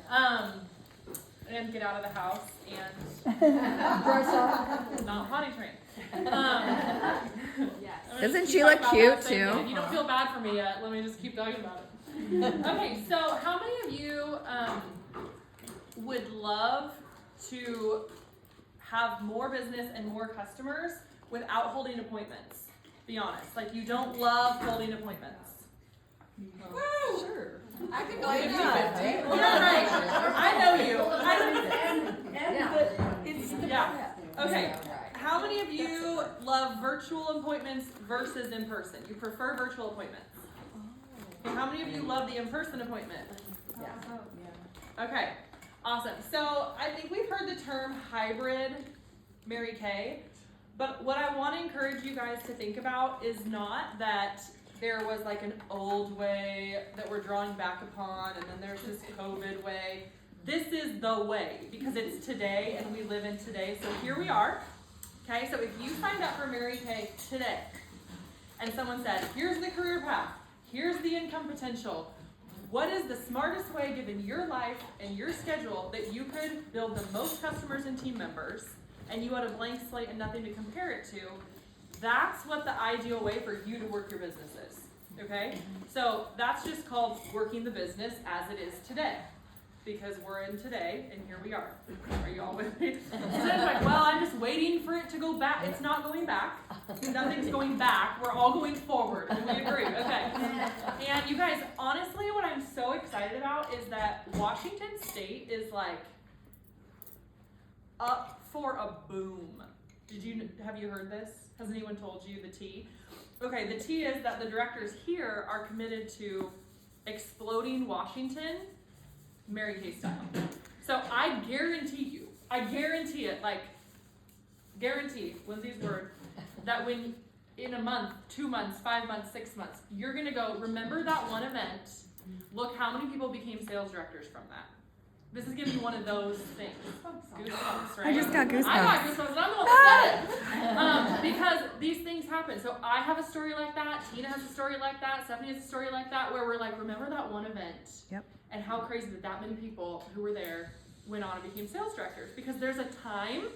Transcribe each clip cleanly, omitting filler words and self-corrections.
And get out of the house and Dress up. not potty train. Yes. Doesn't she look cute too? If you don't feel bad for me yet, let me just keep talking about it. Okay, so how many of you would love to have more business and more customers without holding appointments? Be honest, like you don't love holding appointments. Woo! Sure. I could go 50-50. ahead. Yeah, right. I know you. Yeah. Okay. How many of you love virtual appointments versus in person? You prefer virtual appointments? Okay, how many of you love the in-person appointment? Okay, awesome. So I think we've heard the term hybrid, Mary Kay, but what I want to encourage you guys to think about is not that there was like an old way that we're drawing back upon and then there's this COVID way. This is the way because it's today and we live in today. So here we are. Okay, so if you signed up for Mary Kay today and someone said, here's the career path, here's the income potential, what is the smartest way given your life and your schedule that you could build the most customers and team members and you had a blank slate and nothing to compare it to, that's what the ideal way for you to work your business is. Okay? So that's just called working the business as it is today. Because we're in today, and here we are. Are you all with me? So it's like, well, I'm just waiting for it to go back. It's not going back. Nothing's going back. We're all going forward, and we agree. Okay. And you guys, honestly, what I'm so excited about is that Washington State is like up for a boom. Have you heard this? Has anyone told you the T? Okay, the T is that the directors here are committed to exploding Washington Mary Kay style. So I guarantee it, like, guarantee, Lindsay's word, that when in a month, 2 months, 5 months, 6 months, you're gonna go, remember that one event, look how many people became sales directors from that. This is gonna be one of those things. Goosebumps, right? I just got goosebumps. I got goosebumps, and I'm the one that said it. Because these things happen. So I have a story like that, Tina has a story like that, Stephanie has a story like that, where we're like, remember that one event? Yep. And how crazy that many people who were there went on and became sales directors. Because there's a time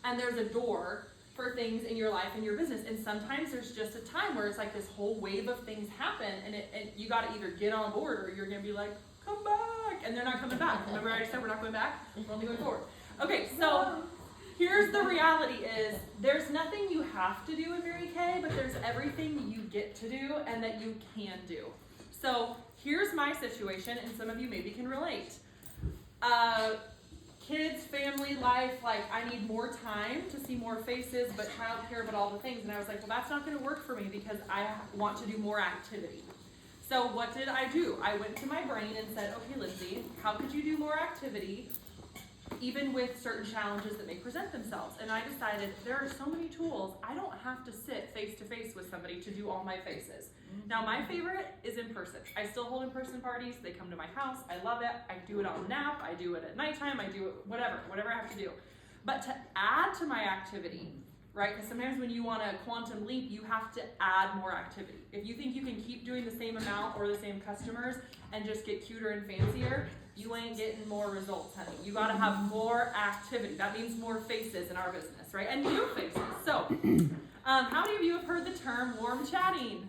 and there's a door for things in your life and your business. And sometimes there's just a time where it's like this whole wave of things happen and you got to either get on board or you're going to be like, come back. And they're not coming back. Remember I said we're not going back? We're only going forward. Okay, so here's the reality is there's nothing you have to do in Mary Kay, but there's everything you get to do and that you can do. So here's my situation, and some of you maybe can relate. Kids, family, life, like I need more time to see more faces, but childcare, but all the things. And I was like, well, that's not going to work for me because I want to do more activity. So what did I do? I went to my brain and said, okay, Lindsay, how could you do more activity even with certain challenges that may present themselves? And I decided there are so many tools. I don't have to sit face to face with somebody to do all my faces. Now my favorite is in person. I still hold in-person parties. They come to my house. I love it. I do it on nap. I do it at nighttime. I do it whatever I have to do. But to add to my activity, right? Because sometimes when you want to quantum leap, you have to add more activity. If you think you can keep doing the same amount or the same customers and just get cuter and fancier, you ain't getting more results, honey. You got to have more activity. That means more faces in our business, right? And new faces. So, how many of you have heard the term warm chatting?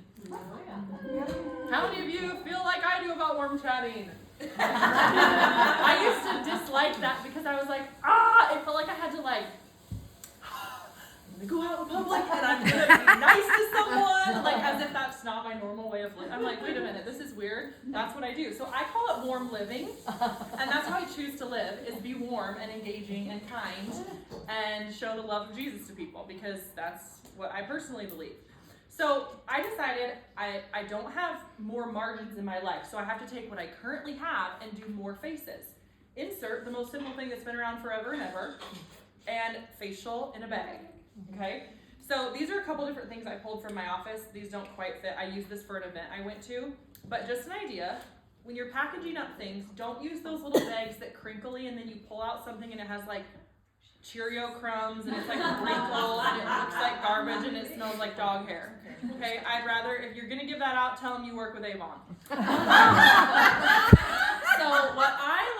How many of you feel like I do about warm chatting? I used to dislike that because I was like, it felt like I had to like, go out in public and I'm gonna be nice to someone, like as if that's not my normal way of living. I'm like, wait a minute, this is weird. That's what I do. So I call it warm living, and that's how I choose to live, is be warm and engaging and kind and show the love of Jesus to people, because that's what I personally believe. So I decided I don't have more margins in my life, so I have to take what I currently have and do more faces. Insert the most simple thing that's been around forever and ever, and facial in a bag. Okay, so these are a couple different things I pulled from my office. These don't quite fit. I used this for an event I went to, but just an idea. When you're packaging up things, don't use those little bags that crinkly and then you pull out something and it has like Cheerio crumbs and it's like wrinkled and it looks like garbage and it smells like dog hair. Okay, I'd rather, if you're gonna give that out, tell them you work with Avon. So what I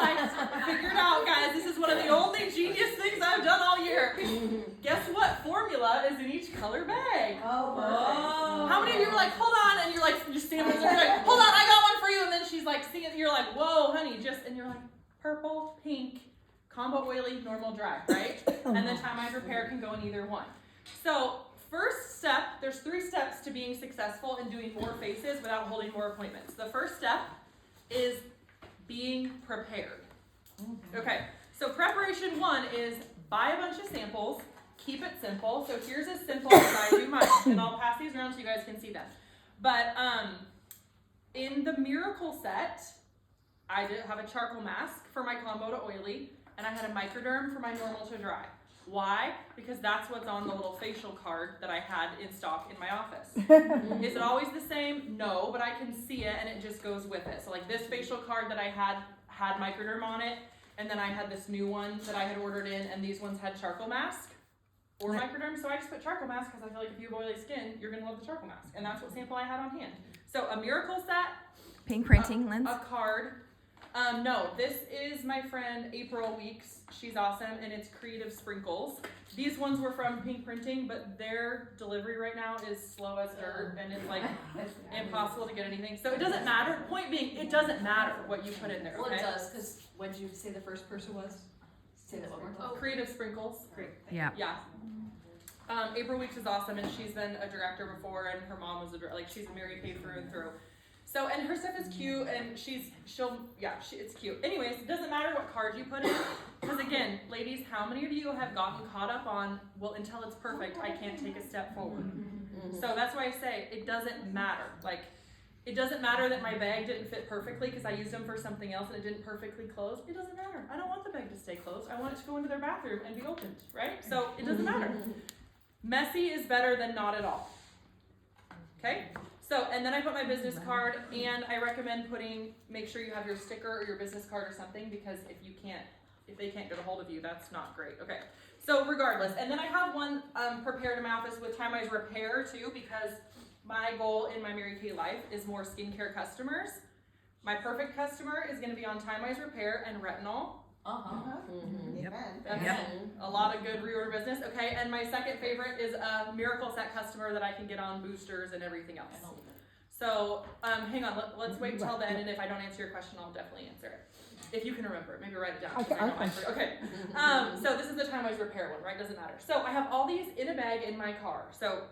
and you're like, whoa, honey, and you're like, purple, pink, combo oily, normal dry, right? And then Time-Eyes Repair can go in either one. So first step, there's 3 steps to being successful in doing more faces without holding more appointments. The first step is being prepared. Okay, so preparation 1 is buy a bunch of samples, keep it simple. So here's as simple as I do mine, and I'll pass these around so you guys can see them. But in the Miracle set, I did have a charcoal mask for my combo to oily, and I had a microderm for my normal to dry. Why? Because that's what's on the little facial card that I had in stock in my office. Is it always the same? No, but I can see it and it just goes with it. So like this facial card that I had microderm on it, and then I had this new one that I had ordered in, and these ones had charcoal mask or microderm. So I just put charcoal mask because I feel like if you have oily skin, you're gonna love the charcoal mask. And that's what sample I had on hand. So a Miracle set. Pink printing lens. A card. No, this is my friend April Weeks. She's awesome, and it's Creative Sprinkles. These ones were from Pink Printing, but their delivery right now is slow as dirt, and it's like impossible to get anything. So it doesn't matter. Point being, it doesn't matter what you put in there. Well, Okay? it does, because when did you say the first person was? Say that one more time. Creative Sprinkles. Great. Yeah. Yeah. April Weeks is awesome, and she's been a director before, and her mom was she's a Mary Kay through and through. So, and her stuff is cute, and it's cute. Anyways, it doesn't matter what card you put in, because again, ladies, how many of you have gotten caught up on, well, until it's perfect, I can't take a step forward. So that's why I say, it doesn't matter. Like, it doesn't matter that my bag didn't fit perfectly because I used them for something else and it didn't perfectly close. It doesn't matter. I don't want the bag to stay closed. I want it to go into their bathroom and be opened, right? So it doesn't matter. Messy is better than not at all. Okay? So, and then I put my business card, and I recommend make sure you have your sticker or your business card or something, because if they can't get a hold of you, that's not great. Okay. So regardless, and then I have one prepared in my office with Time-Eyes Repair too, because my goal in my Mary Kay life is more skincare customers. My perfect customer is going to be on Time-Eyes Repair and Retinol. Yep. That's a lot of good reorder business. Okay, and my second favorite is a Miracle Set customer that I can get on boosters and everything else. So hang on, let's wait till then, and if I don't answer your question, I'll definitely answer it. If you can remember it, maybe write it down. Okay. So this is the Time-Eyes Repair one, right? Doesn't matter. So I have all these in a bag in my car. So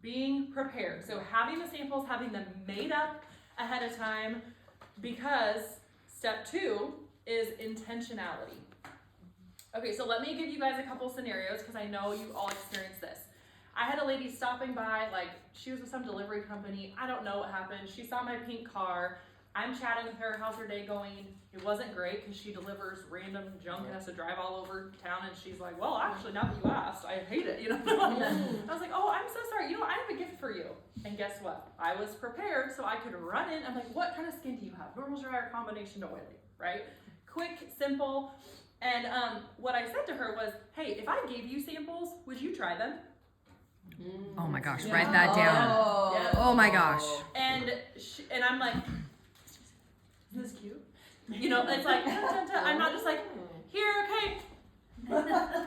being prepared. So having the samples, having them made up ahead of time, because step 2 is intentionality. Okay, so let me give you guys a couple scenarios, because I know you all experienced this. I had a lady stopping by, like she was with some delivery company. I don't know what happened. She saw my pink car. I'm chatting with her. How's her day going? It wasn't great because she delivers random junk and has to drive all over town. And she's like, well, actually, now that you asked, I hate it. You know. I was like, oh, I'm so sorry. You know, I have a gift for you. And guess what? I was prepared so I could run in. I'm like, what kind of skin do you have? Normal, dry, or combination to oily, right? Quick, simple. And what I said to her was, hey, if I gave you samples, would you try them? Oh my gosh, write that down. Oh my gosh. And I'm like, isn't this cute? You know, it's like, I'm not just like, here, okay.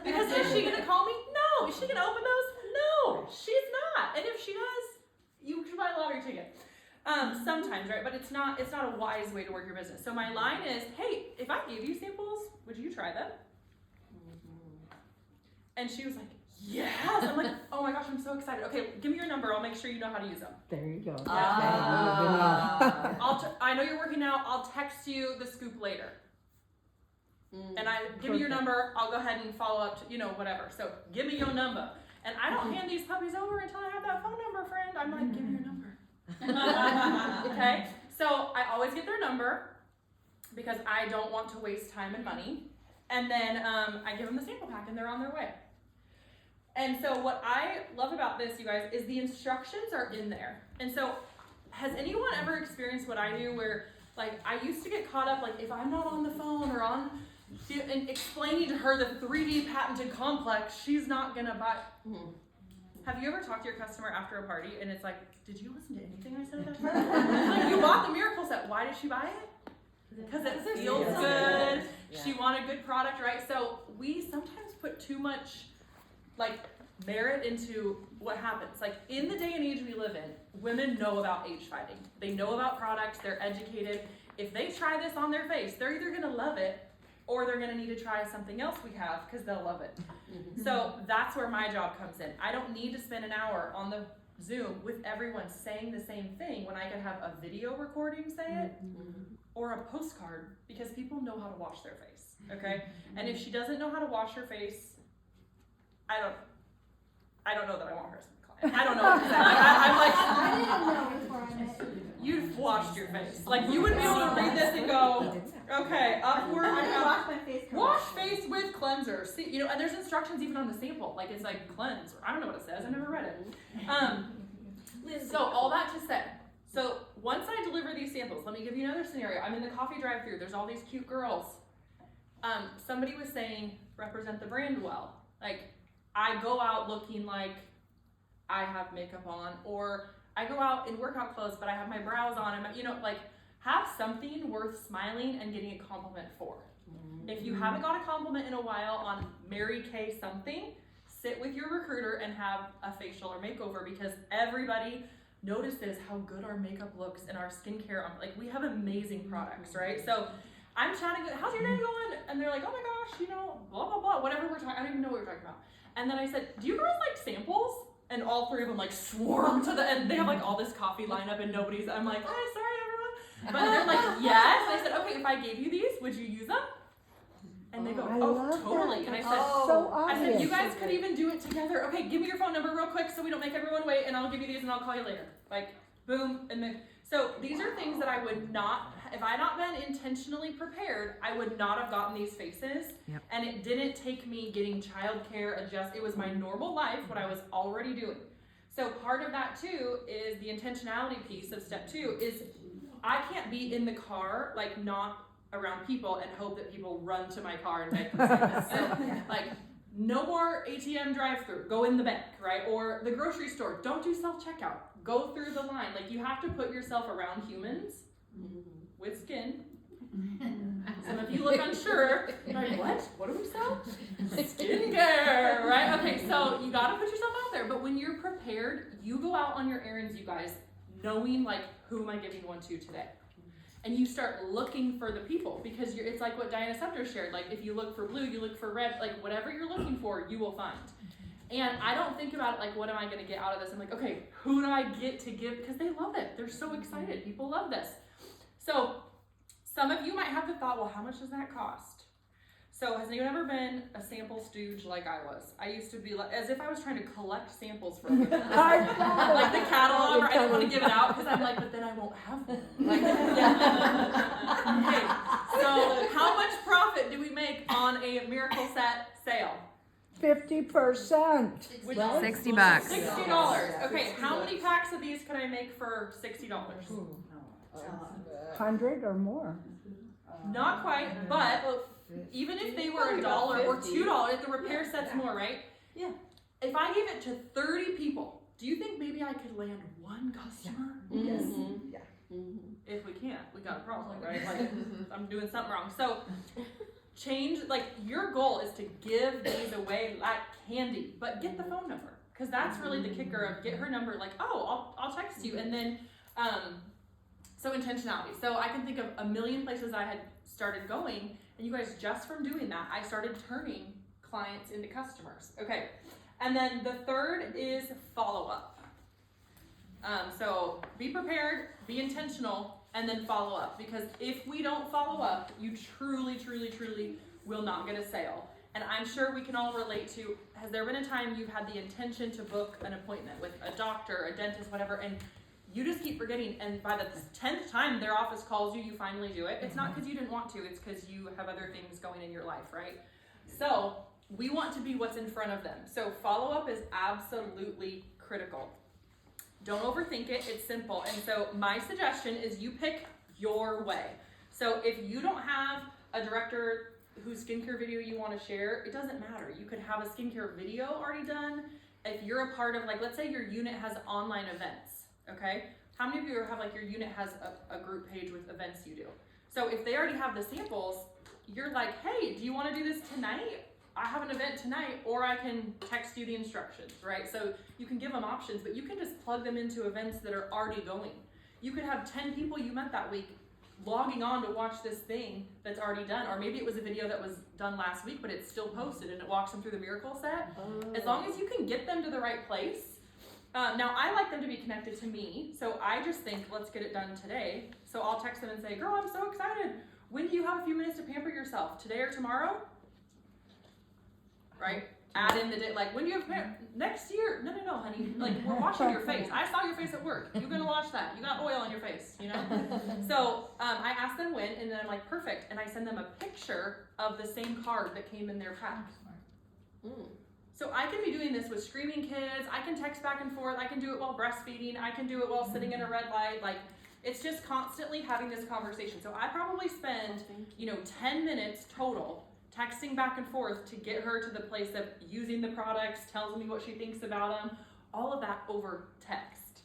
Because is she gonna call me? No. Is she gonna open those? No, she's not. And if she does, you should buy a lottery ticket. Sometimes, right? But it's not a wise way to work your business. So my line is, hey, if I gave you samples, would you try them? And she was like, yes. I'm like, oh my gosh, I'm so excited. Okay, give me your number. I'll make sure you know how to use them. There you go. I know you're working out. I'll text you the scoop later. And give me your number. I'll go ahead and follow up to, whatever. So give me your number. And I don't hand these puppies over until I have that phone number, friend. I'm like, give me your number. Okay? So I always get their number because I don't want to waste time and money. And then I give them the sample pack and they're on their way. And so what I love about this, you guys, is the instructions are in there. And so has anyone ever experienced what I do where, like, I used to get caught up, like, if I'm not on the phone or and explaining to her the 3D patented complex, she's not gonna buy. Have you ever talked to your customer after a party and it's like, did you listen to anything I said at that time? Like, you bought the Miracle Set. Why did she buy it? Because it feels good. Yeah. She wanted good product, right? So we sometimes put too much, like, merit into what happens. Like, in the day and age we live in, women know about age fighting. They know about products. They're educated. if they try this on their face, they're either gonna love it or they're gonna need to try something else we have because they'll love it. So that's where my job comes in. I don't need to spend an hour on the Zoom with everyone saying the same thing when I can have a video recording say it or a postcard, because people know how to wash their face, okay? And if she doesn't know how to wash her face, I don't know that I want her as a client. I don't know what to say. I'm like, I didn't know before I met you. you've washed your face. Like, you would be able to read this and go, okay, upward, Wash my face. wash face with cleanser. See, you know, and there's instructions even on the sample. Like, it's like cleanse, or I don't know what it says. I never read it. So all that to say, so once I deliver these samples, let me give you another scenario. I'm in the coffee drive-thru. There's all these cute girls. Somebody was saying, represent the brand well. Like, I go out looking like I have makeup on, or I go out in workout clothes, but I have my brows on, and you know, like, have something worth smiling and getting a compliment for. If you haven't got a compliment in a while on Mary Kay something, sit with your recruiter and have a facial or makeover, because everybody notices how good our makeup looks and our skincare. Like, we have amazing products, right? So I'm chatting with, how's your day going? And they're like, oh my gosh, you know, blah, blah, blah, whatever we're talking, I don't even know what we're talking about. And then I said, do you girls like samples? And all three of them like swarm to the end. They have like all this coffee lineup and nobody's, I'm like, hi, sorry everyone. But they're like, yes. And I said, okay, if I gave you these, would you use them? And they go, I oh, love totally. that. And I said, So I obvious. said, you guys could even do it together. Okay, give me your phone number real quick so we don't make everyone wait, and I'll give you these and I'll call you later. Like, boom, and then, so these are things that I would not, if I had not been intentionally prepared, I would not have gotten these faces. Yep. And it didn't take me getting childcare it was my normal life, what I was already doing. So part of that too is the intentionality piece of step 2 is I can't be in the car, like not around people and hope that people run to my car and beg for service. So like, no more ATM drive-through, go in the bank, right? Or the grocery store, don't do self-checkout, go through the line. Like, you have to put yourself around humans with skin. Some of you look unsure. You're like, what do we sell? Skincare, right? Okay, so you gotta put yourself out there, but when you're prepared, you go out on your errands, you guys, knowing like, who am I giving one to today? And you start looking for the people, because it's like what Diana Scepter shared. Like, if you look for blue, you look for red, like whatever you're looking for, you will find. And I don't think about it like, what am I gonna get out of this? I'm like, okay, who do I get to give? Because they love it. They're so excited. People love this. So some of you might have the thought, well, how much does that cost? So has anyone ever been a sample stooge like I was? I used to be like, as if I was trying to collect samples for a living. Like the catalog, or I didn't want to give it out because I'm like, but then I won't have them. Like, yeah. Okay, so how much profit do we make on a Miracle Set sale? 50%. Which Right? $60. $60. Okay, how many packs of these could I make for $60? 100 or more. Not quite, but even if they were $1 or $2, if the repair set's more, right? Yeah. If I gave it to 30 people, do you think maybe I could land one customer? Yes. If we can't, we got a problem, right? Like, I'm doing something wrong. So change, like, your goal is to give these away like candy, but get the phone number, because that's really the kicker of get her number. Like, oh, I'll text you, and then so intentionality. So I can think of a million places I had started going, and you guys, just from doing that, I started turning clients into customers. Okay, and then the third is follow-up. So be prepared, be intentional, and then follow up. Because if we don't follow up, you truly, truly, truly will not get a sale. And I'm sure we can all relate to, has there been a time you've had the intention to book an appointment with a doctor, a dentist, whatever, and you just keep forgetting, and by the 10th time their office calls you, you finally do it. It's not because you didn't want to, it's because you have other things going in your life, right? So we want to be what's in front of them. So follow-up is absolutely critical. Don't overthink it, it's simple. And so my suggestion is you pick your way. So if you don't have a director whose skincare video you want to share, it doesn't matter. You could have a skincare video already done. If you're a part of, like, let's say your unit has online events. Okay, how many of you have, like, your unit has a group page with events you do? So if they already have the samples, you're like, hey, do you want to do this tonight? I have an event tonight, or I can text you the instructions, right? So you can give them options, but you can just plug them into events that are already going. You could have 10 people you met that week logging on to watch this thing that's already done, or maybe it was a video that was done last week, but it's still posted and it walks them through the miracle set. As long as you can get them to the right place. Now I like them to be connected to me, so I just think, let's get it done today. So I'll text them and say, girl, I'm so excited. When do you have a few minutes to pamper yourself? Today or tomorrow? Right? Add in the day, like, when do you have next year? No, honey. Like, we're washing your face. I saw your face at work. You're gonna wash that. You got oil on your face, you know? So I ask them when, and then I'm like, perfect. And I send them a picture of the same card that came in their pack. So I can be doing this with screaming kids. I can text back and forth. I can do it while breastfeeding. I can do it while sitting in a red light. Like, it's just constantly having this conversation. So I probably spend, 10 minutes total texting back and forth to get her to the place of using the products, tells me what she thinks about them, all of that over text.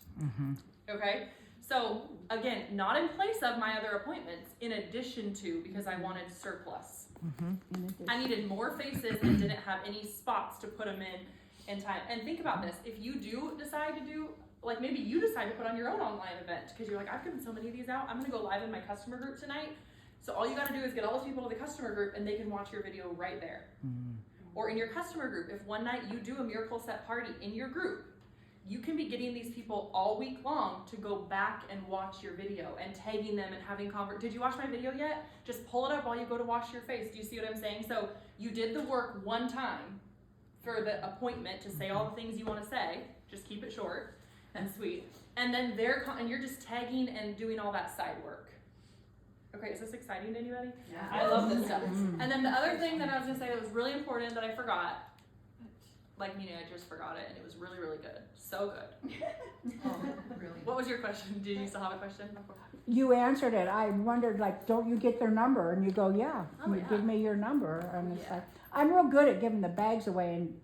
Okay? So again, not in place of my other appointments, in addition to, because I wanted surplus. I needed more faces and didn't have any spots to put them in time. And think about this, if you do decide to do, like maybe you decide to put on your own online event, because you're like, I've given so many of these out, I'm gonna go live in my customer group tonight. So all you gotta do is get all those people to the customer group and they can watch your video right there. Or in your customer group, if one night you do a miracle set party in your group, you can be getting these people all week long to go back and watch your video and tagging them and having did you watch my video yet? Just pull it up while you go to wash your face. Do you see what I'm saying? So you did the work one time for the appointment to say all the things you wanna say, just keep it short and sweet. And then and you're just tagging and doing all that side work. Okay, is this exciting to anybody? Yeah. I love this stuff. And then the other thing that I was gonna say that was really important that I forgot, like Mina, I just forgot it, and it was really, really good. So good. Really? What was your question? Did you still have a question? You answered it. I wondered, like, don't you get their number? And you go, yeah. Oh, You yeah. give me your number. And it's Yeah. like, I'm real good at giving the bags away and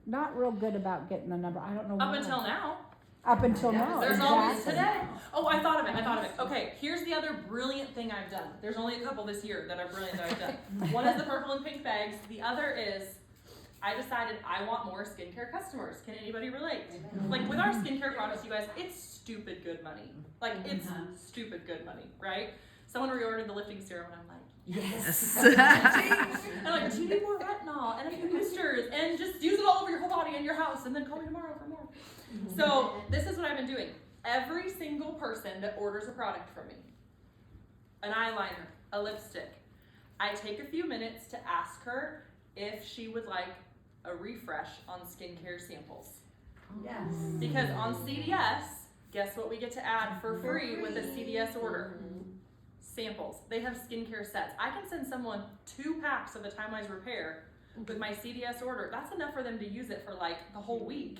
not real good about getting the number. I don't know Up why. until now. Up until Yeah, now. There's always exactly. today. Oh, I thought of it. Okay, here's the other brilliant thing I've done. There's only a couple this year that are brilliant that I've done. One is the purple and pink bags. The other is I decided I want more skincare customers. Can anybody relate? Like with our skincare products, you guys, it's stupid good money. Like it's stupid good money, right? Someone reordered the lifting serum and I'm like, Yes. and I'm like, but you need more retinol and a few boosters and just use it all over your whole body and your house and then call me tomorrow for more. So this is what I've been doing. Every single person that orders a product from me, an eyeliner, a lipstick, I take a few minutes to ask her if she would like a refresh on skincare samples. Yes. Because on CDS, guess what we get to add for free with a CDS order? Samples. They have skincare sets. I can send someone 2 packs of the Time Wise Repair with my CDS order. That's enough for them to use it for like the whole week.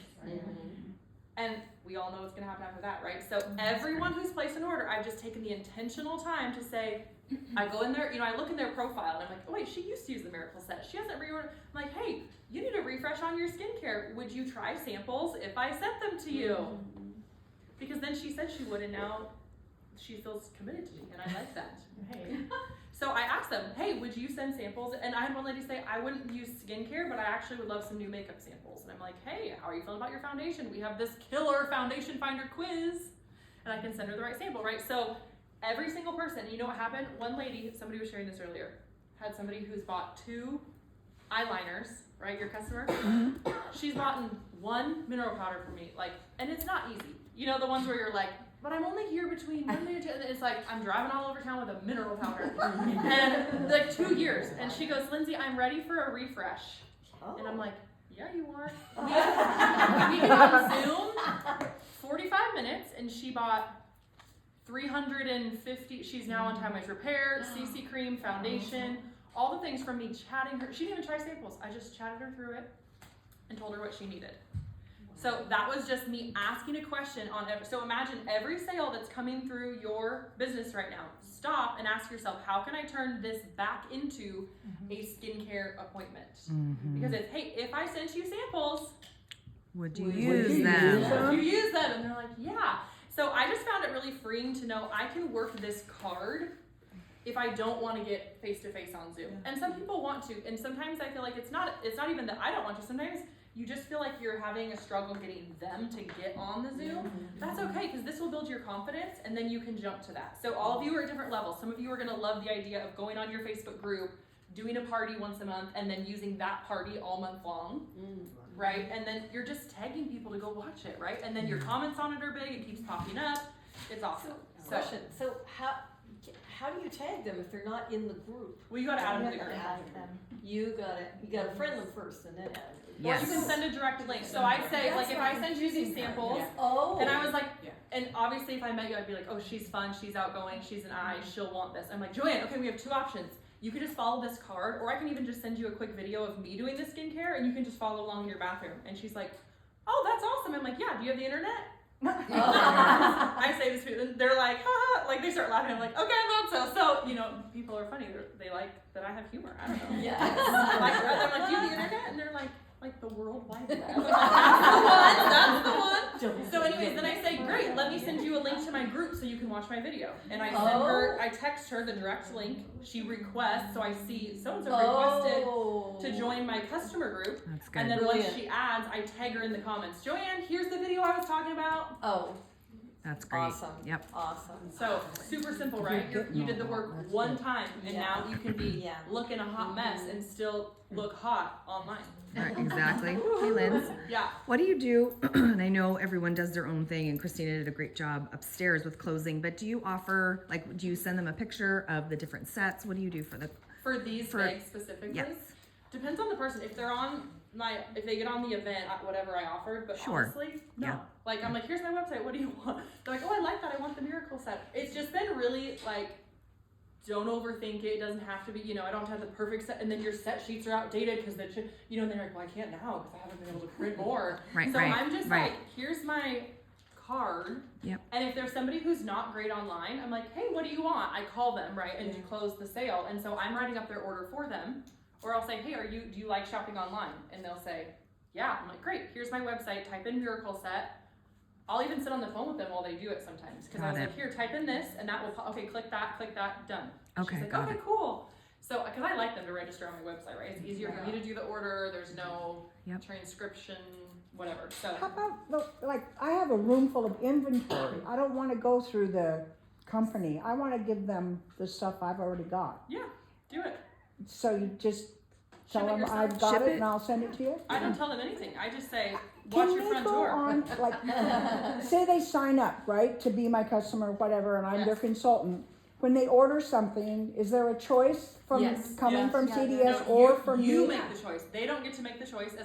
And we all know what's gonna happen after that, right? So everyone who's placed an order, I've just taken the intentional time to say, I go in there, I look in their profile and I'm like, oh wait, she used to use the Miracle Set. She hasn't reordered. I'm like, hey, you need a refresh on your skincare. Would you try samples if I sent them to you? Because then she said she would, and now she feels committed to me, and I like that. So I asked them, hey, would you send samples? And I had one lady say, I wouldn't use skincare, but I actually would love some new makeup samples. And I'm like, hey, how are you feeling about your foundation? We have this killer foundation finder quiz, and I can send her the right sample, right? So every single person, you know what happened? One lady, somebody was sharing this earlier, had somebody who's bought 2 eyeliners, right, your customer? She's bought 1 mineral powder for me, like, and it's not easy. You know, the ones where you're like, but I'm only here between Monday and Tuesday. It's like, I'm driving all over town with a mineral powder. And like 2 years. And she goes, Lindsay, I'm ready for a refresh. And I'm like, yeah, you are. We get on Zoom, 45 minutes, and she bought 350, she's now on Time Wise Repair, CC cream, foundation, all the things from me chatting her. She didn't even try samples. I just chatted her through it and told her what she needed. So that was just me asking a question on every, so imagine every sale that's coming through your business right now. Stop and ask yourself, how can I turn this back into a skincare appointment? Because it's, hey, if I sent you samples, Would you Would use you them? use them? you use them? And they're like, yeah. So I just found it really freeing to know I can work this card if I don't want to get face-to-face on Zoom. And some people want to, and sometimes I feel like it's not even that I don't want to. Sometimes you just feel like you're having a struggle getting them to get on the Zoom, that's okay, because this will build your confidence, and then you can jump to that. So all of you are at different levels. Some of you are gonna love the idea of going on your Facebook group, doing a party once a month, and then using that party all month long, right? And then you're just tagging people to go watch it, right? And then your comments on it are big, it keeps popping up, it's awesome. So, Question, so how do you tag them if they're not in the group? well, you gotta add them to the group. You gotta friend them first and then add them. Or Yes. you can send a direct link. So I say, like, if I send you these samples, Oh. and I was like, and obviously if I met you, I'd be like, oh, she's fun, she's outgoing, she's an eye, she'll want this. I'm like, Joanne, okay, we have 2 options. You could just follow this card, or I can even just send you a quick video of me doing the skincare, and you can just follow along in your bathroom. And she's like, oh, that's awesome. I'm like, yeah, do you have the internet? I say this to them, they're like, haha, like they start laughing. I'm like, okay, I thought so. So, you know, people are funny. They like that I have humor. I don't know. Yeah. I'm like, do you have the internet? And they're like the World Wide Web. I'm like, that's the one. So anyways, then I say, great, let me send you a link to my group so you can watch my video. And I send her, I text her the direct link. She requests, so I see so-and-so requested to join my customer group. That's good. And then once Brilliant. she adds, I tag her in the comments. Joanne, here's the video I was talking about. Oh, That's great. awesome. Yep. Awesome. So super simple, right? You did the work one time, and now you can be Yeah. looking a hot mess and still look hot online. Right, exactly. Hey, Linz. Yeah. What do you do? And I know everyone does their own thing, and Christina did a great job upstairs with closing, but do you offer, like, do you send them a picture of the different sets? What do you do for the, For these bags specifically, yes. depends on the person. If they're on if they get on the event, whatever I offered, but Sure. honestly, no. Yeah. Like, I'm like, here's my website, what do you want? They're like, oh, I like that, I want the miracle set. It's just been really, like, don't overthink it. It doesn't have to be, you know, I don't have the perfect set, and then your set sheets are outdated because you know, and they're like, well, I can't now because I haven't been able to print more. Right, so right, I'm just right. like, here's my card. Yep. And if there's somebody who's not great online, I'm like, hey, what do you want? I call them, right, and close the sale. And so I'm writing up their order for them, or I'll say, hey, do you like shopping online? And they'll say, yeah. I'm like, great. Here's my website. Type in miracle set. I'll even sit on the phone with them while they do it sometimes, because I was like, here, type in this, and that will, okay, click that, done. And Okay, she's like, got okay, it. cool. So, because I like them to register on my website, right? It's easier for me to do the order. There's no transcription, whatever. So, How about, look, like, I have a room full of inventory. I don't wanna go through the company. I wanna give them the stuff I've already got. yeah, do it. So you just tell Ship it them yourself. I've got Ship it it. and I'll send it to you? I don't tell them anything. I just say, Can watch your they front go door. on, like, say they sign up, right, to be my customer or whatever, and I'm their Yes. consultant. When they order something, is there a choice from Yes. coming Yes. from Yeah, CDS No, or you, from you you? make the choice. They don't get to make the choice. As